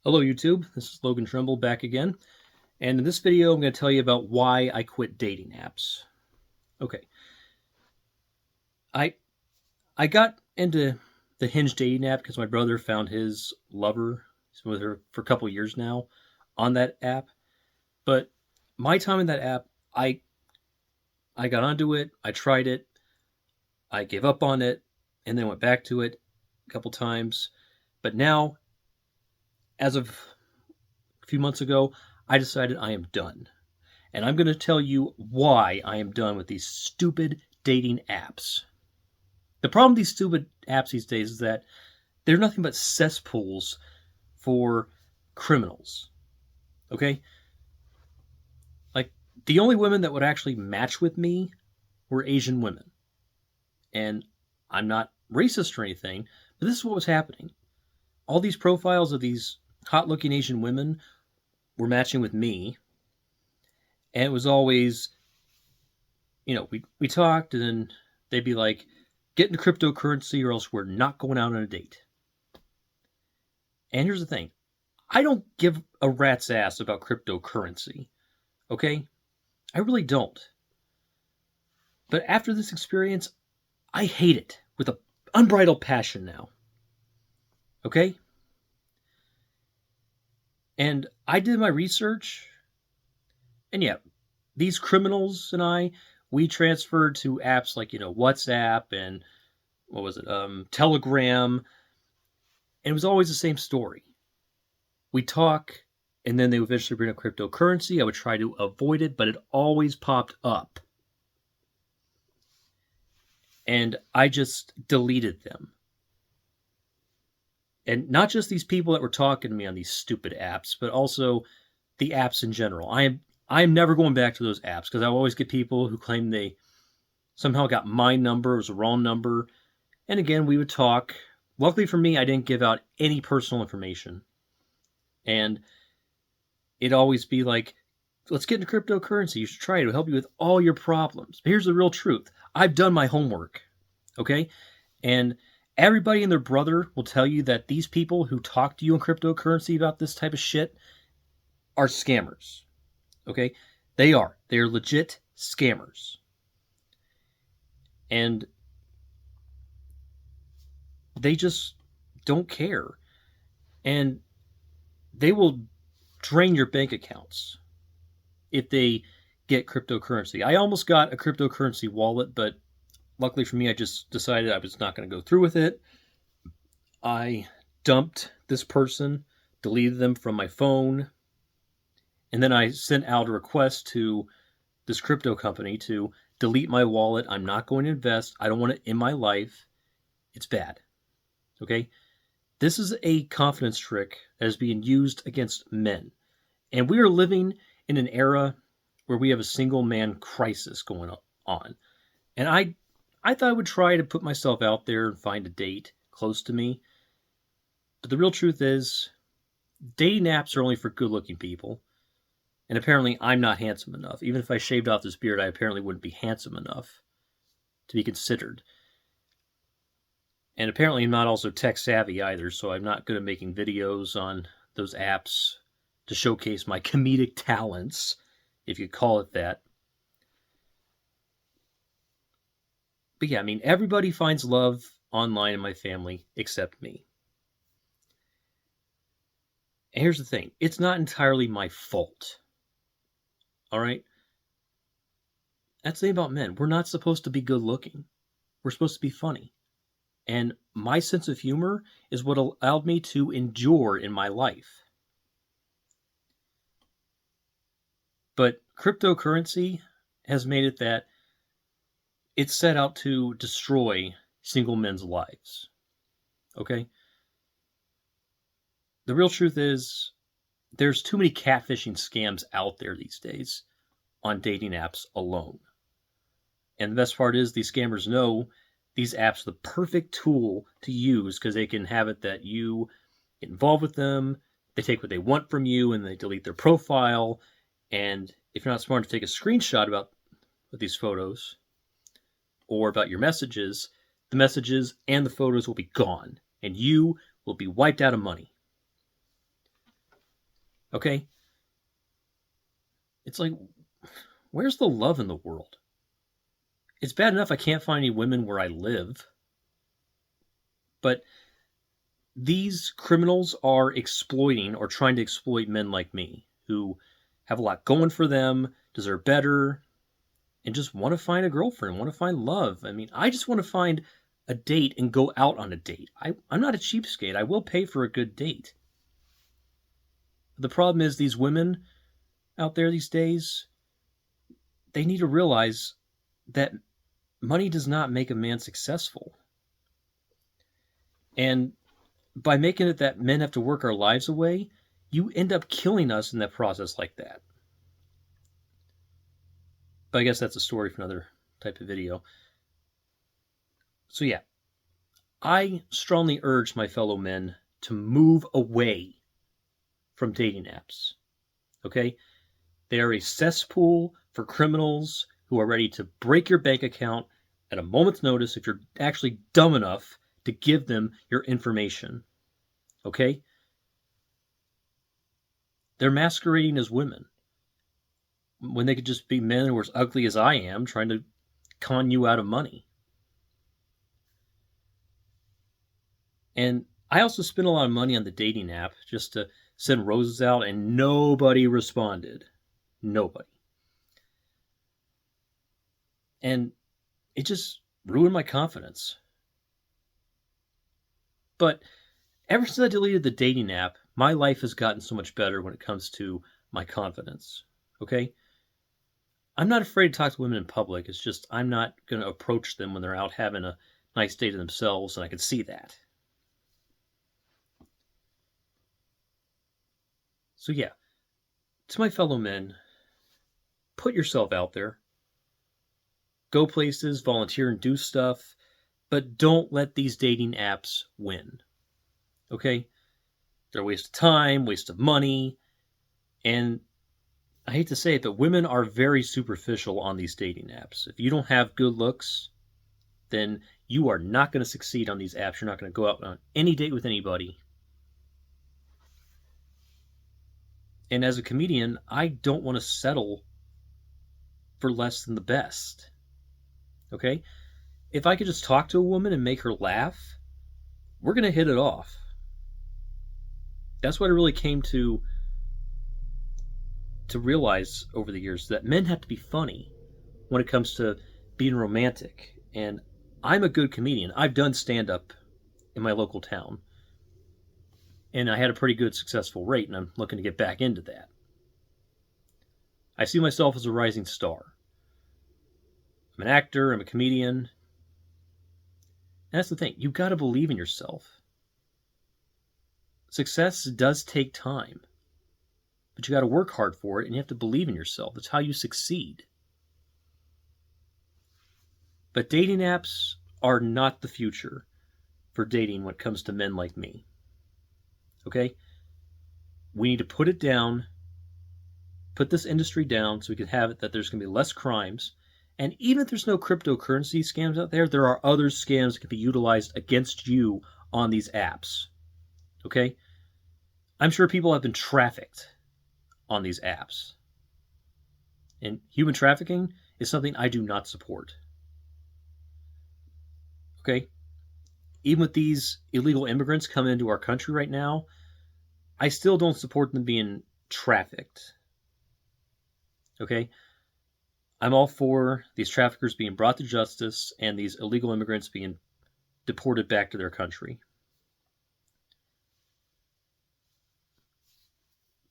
Hello YouTube, this is Logan Trimble back again, and in this video I'm going to tell you about why I quit dating apps. Okay, I got into the Hinge dating app because my brother found his lover. He's been with her for a couple years now on that app, but my time in that app, I got onto it, I tried it, I gave up on it, and then went back to it a couple times, but now, as of a few months ago, I decided I am done. And I'm going to tell you why I am done with these stupid dating apps. The problem with these stupid apps these days is that they're nothing but cesspools for criminals. Okay? Like, the only women that would actually match with me were Asian women. And I'm not racist or anything, but this is what was happening. All these profiles of these hot-looking Asian women were matching with me. And it was always, we talked, and then they'd be like, get into cryptocurrency or else we're not going out on a date. And here's the thing. I don't give a rat's ass about cryptocurrency. Okay? I really don't. But after this experience, I hate it with an unbridled passion now. Okay? And I did my research. And yeah, these criminals and we transferred to apps like, WhatsApp and Telegram. And it was always the same story. We talk, and then they would eventually bring up cryptocurrency. I would try to avoid it, but it always popped up. And I just deleted them. And not just these people that were talking to me on these stupid apps, but also the apps in general. I'm never going back to those apps because I always get people who claim they somehow got my number, it was the wrong number. And again, we would talk. Luckily for me, I didn't give out any personal information. And it'd always be like, let's get into cryptocurrency. You should try it. It'll help you with all your problems. But here's the real truth. I've done my homework. Okay? And everybody and their brother will tell you that these people who talk to you in cryptocurrency about this type of shit are scammers. Okay? They are. They are legit scammers. And they just don't care. And they will drain your bank accounts if they get cryptocurrency. I almost got a cryptocurrency wallet, but luckily for me, I just decided I was not going to go through with it. I dumped this person, deleted them from my phone, and then I sent out a request to this crypto company to delete my wallet. I'm not going to invest. I don't want it in my life. It's bad. Okay? This is a confidence trick that is being used against men. And we are living in an era where we have a single man crisis going on. And I thought I would try to put myself out there and find a date close to me. But the real truth is, dating apps are only for good-looking people. And apparently I'm not handsome enough. Even if I shaved off this beard, I apparently wouldn't be handsome enough to be considered. And apparently I'm not also tech savvy either, so I'm not good at making videos on those apps to showcase my comedic talents, if you call it that. But yeah, everybody finds love online in my family except me. And here's the thing. It's not entirely my fault. All right? That's the thing about men. We're not supposed to be good looking. We're supposed to be funny. And my sense of humor is what allowed me to endure in my life. But cryptocurrency has made it that it's set out to destroy single men's lives. Okay? The real truth is, there's too many catfishing scams out there these days on dating apps alone. And the best part is, these scammers know these apps are the perfect tool to use because they can have it that you get involved with them, they take what they want from you, and they delete their profile. And if you're not smart to take a screenshot about these photos or about your messages, the messages and the photos will be gone, and you will be wiped out of money. Okay? It's like, where's the love in the world? It's bad enough I can't find any women where I live, but these criminals are exploiting or trying to exploit men like me who have a lot going for them, deserve better, and just want to find a girlfriend, want to find love. I mean, I just want to find a date and go out on a date. I'm not a cheapskate. I will pay for a good date. The problem is these women out there these days, they need to realize that money does not make a man successful. And by making it that men have to work our lives away, you end up killing us in that process like that. But I guess that's a story for another type of video. So yeah, I strongly urge my fellow men to move away from dating apps. Okay? They are a cesspool for criminals who are ready to break your bank account at a moment's notice if you're actually dumb enough to give them your information. Okay? They're masquerading as women when they could just be men who are as ugly as I am trying to con you out of money. And I also spent a lot of money on the dating app just to send roses out, and nobody responded. Nobody. And it just ruined my confidence. But ever since I deleted the dating app, my life has gotten so much better when it comes to my confidence. Okay? I'm not afraid to talk to women in public. It's just I'm not going to approach them when they're out having a nice day to themselves, and I can see that. So yeah, to my fellow men, put yourself out there. Go places, volunteer and do stuff, but don't let these dating apps win. Okay? They're a waste of time, waste of money, and I hate to say it, but women are very superficial on these dating apps. If you don't have good looks, then you are not going to succeed on these apps. You're not going to go out on any date with anybody. And as a comedian, I don't want to settle for less than the best. Okay? If I could just talk to a woman and make her laugh, we're going to hit it off. That's what I really came to realize over the years, that men have to be funny when it comes to being romantic. And I'm a good comedian. I've done stand up in my local town. And I had a pretty good successful rate, and I'm looking to get back into that. I see myself as a rising star. I'm an actor, I'm a comedian. And that's the thing, you've got to believe in yourself. Success does take time, but you got to work hard for it, and you have to believe in yourself. That's how you succeed. But dating apps are not the future for dating when it comes to men like me. Okay? We need to put it down, put this industry down so we can have it that there's going to be less crimes. And even if there's no cryptocurrency scams out there, there are other scams that can be utilized against you on these apps. Okay? I'm sure people have been trafficked on these apps. And human trafficking is something I do not support. Okay? Even with these illegal immigrants coming into our country right now, I still don't support them being trafficked. Okay? I'm all for these traffickers being brought to justice and these illegal immigrants being deported back to their country.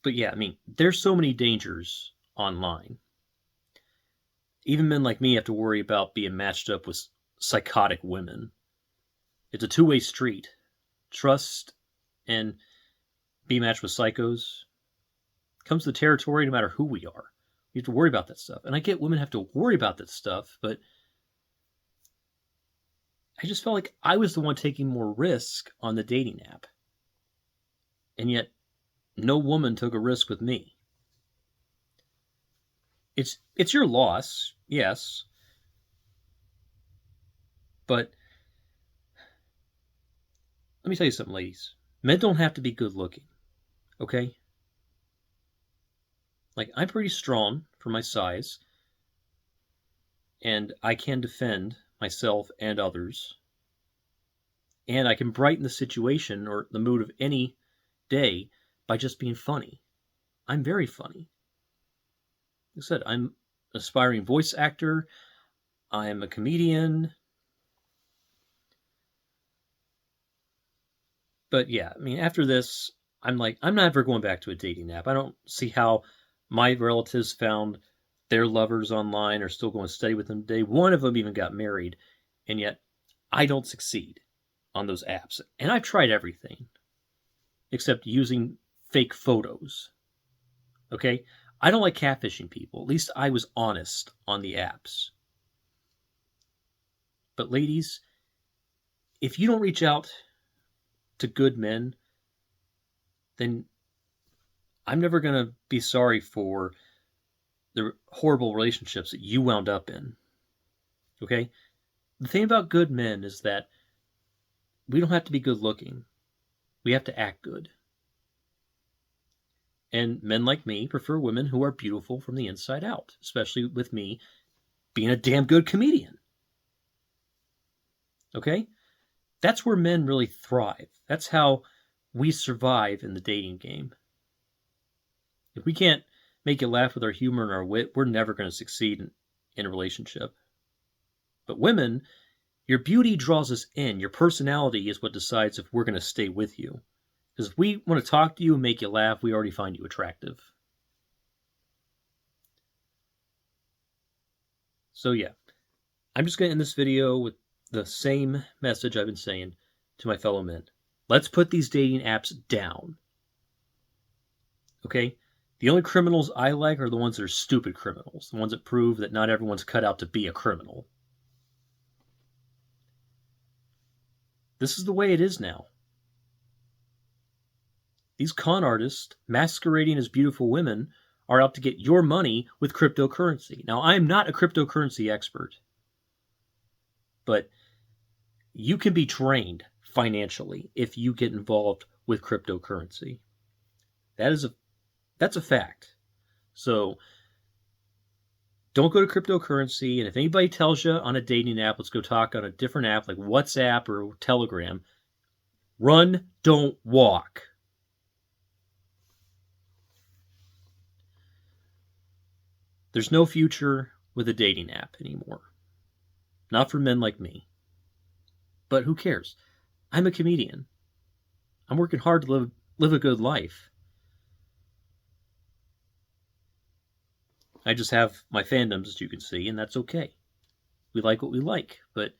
But yeah, I mean, there's so many dangers online. Even men like me have to worry about being matched up with psychotic women. It's a two-way street. Trust and be matched with psychos comes to the territory no matter who we are. You have to worry about that stuff. And I get women have to worry about that stuff, but I just felt like I was the one taking more risk on the dating app. And yet, no woman took a risk with me. It's your loss, yes. But let me tell you something, ladies. Men don't have to be good looking, okay? Like, I'm pretty strong for my size, and I can defend myself and others, and I can brighten the situation or the mood of any day by just being funny. I'm very funny. Like I said, I'm an aspiring voice actor. I'm a comedian. But yeah, I mean, after this, I'm like, I'm never going back to a dating app. I don't see how my relatives found their lovers online or still going steady with them today. One of them even got married, and yet I don't succeed on those apps. And I've tried everything except using fake photos. Okay? I don't like catfishing people. At least I was honest on the apps. But ladies, if you don't reach out to good men, then I'm never going to be sorry for the horrible relationships that you wound up in. Okay? The thing about good men is that we don't have to be good looking. We have to act good. And men like me prefer women who are beautiful from the inside out, especially with me being a damn good comedian. Okay? That's where men really thrive. That's how we survive in the dating game. If we can't make you laugh with our humor and our wit, we're never going to succeed in a relationship. But women, your beauty draws us in. Your personality is what decides if we're going to stay with you. Because if we want to talk to you and make you laugh, we already find you attractive. So yeah, I'm just going to end this video with the same message I've been saying to my fellow men. Let's put these dating apps down. Okay? The only criminals I like are the ones that are stupid criminals. The ones that prove that not everyone's cut out to be a criminal. This is the way it is now. These con artists, masquerading as beautiful women, are out to get your money with cryptocurrency. Now, I am not a cryptocurrency expert, but you can be drained financially if you get involved with cryptocurrency. That's a fact. So don't go to cryptocurrency. And if anybody tells you on a dating app, let's go talk on a different app like WhatsApp or Telegram, run, don't walk. There's no future with a dating app anymore. Not for men like me. But who cares? I'm a comedian. I'm working hard to live a good life. I just have my fandoms, as you can see, and that's okay. We like what we like, but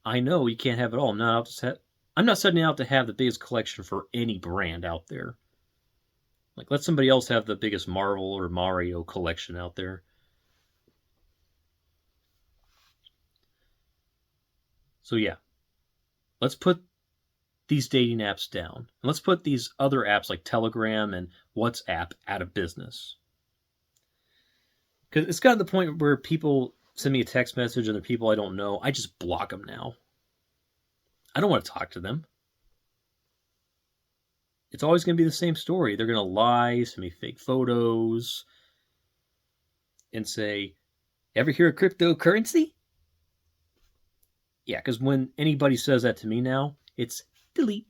I know you can't have it all. I'm not setting out to have the biggest collection for any brand out there. Like, let somebody else have the biggest Marvel or Mario collection out there. So yeah, let's put these dating apps down. And let's put these other apps like Telegram and WhatsApp out of business. Because it's gotten to the point where people send me a text message and they're people I don't know. I just block them now. I don't want to talk to them. It's always going to be the same story. They're going to lie, send me fake photos, and say, ever hear of cryptocurrency? Yeah, because when anybody says that to me now, it's delete.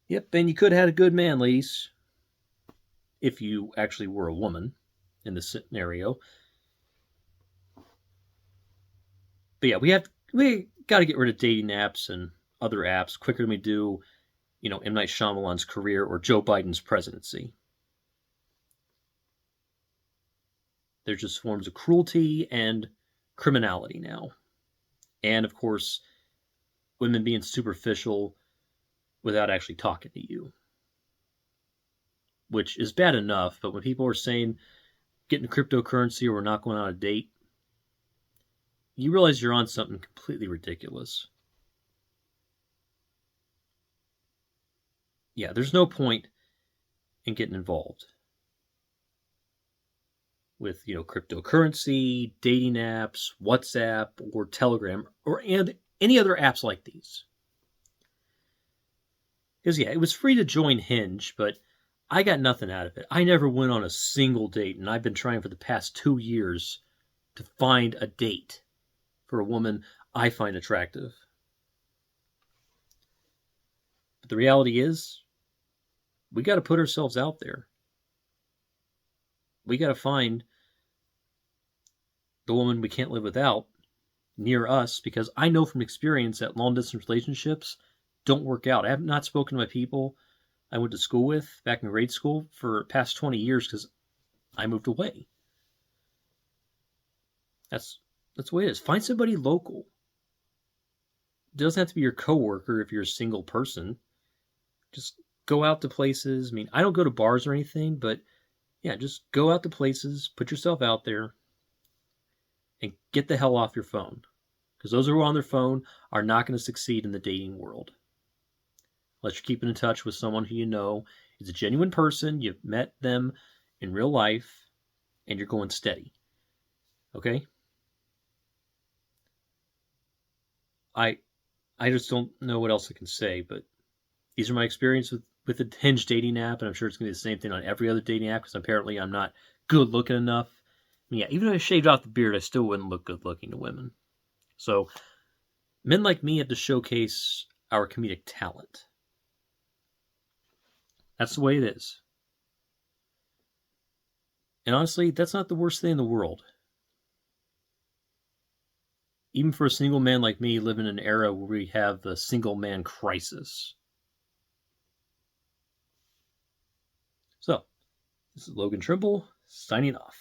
Yep, and you could have had a good man, ladies, if you actually were a woman in this scenario. But yeah, we got to get rid of dating apps and other apps quicker than we do, M. Night Shyamalan's career or Joe Biden's presidency. There's just forms of cruelty and criminality now. And, of course, women being superficial without actually talking to you. Which is bad enough, but when people are saying, getting cryptocurrency or we're not going on a date, you realize you're on something completely ridiculous. Yeah, there's no point in getting involved with, cryptocurrency, dating apps, WhatsApp, or Telegram, and any other apps like these. Because, yeah, it was free to join Hinge, but I got nothing out of it. I never went on a single date, and I've been trying for the past 2 years to find a date for a woman I find attractive. But the reality is, we got to put ourselves out there. We got to find the woman we can't live without near us, because I know from experience that long distance relationships don't work out. I have not spoken to my people I went to school with back in grade school for past 20 years because I moved away. That's the way it is. Find somebody local. It doesn't have to be your coworker if you're a single person. Just go out to places. I mean, I don't go to bars or anything, but yeah, just go out to places, put yourself out there, and get the hell off your phone. Because those who are on their phone are not going to succeed in the dating world. Unless you're keeping in touch with someone who you know is a genuine person, you've met them in real life, and you're going steady. Okay? I just don't know what else I can say, but these are my experience with the Hinge dating app, and I'm sure it's going to be the same thing on every other dating app, because apparently I'm not good looking enough. I mean, yeah, even if I shaved off the beard, I still wouldn't look good looking to women. So, men like me have to showcase our comedic talent. That's the way it is. And honestly, that's not the worst thing in the world. Even for a single man like me, living in an era where we have the single man crisis. So, this is Logan Trimble, signing off.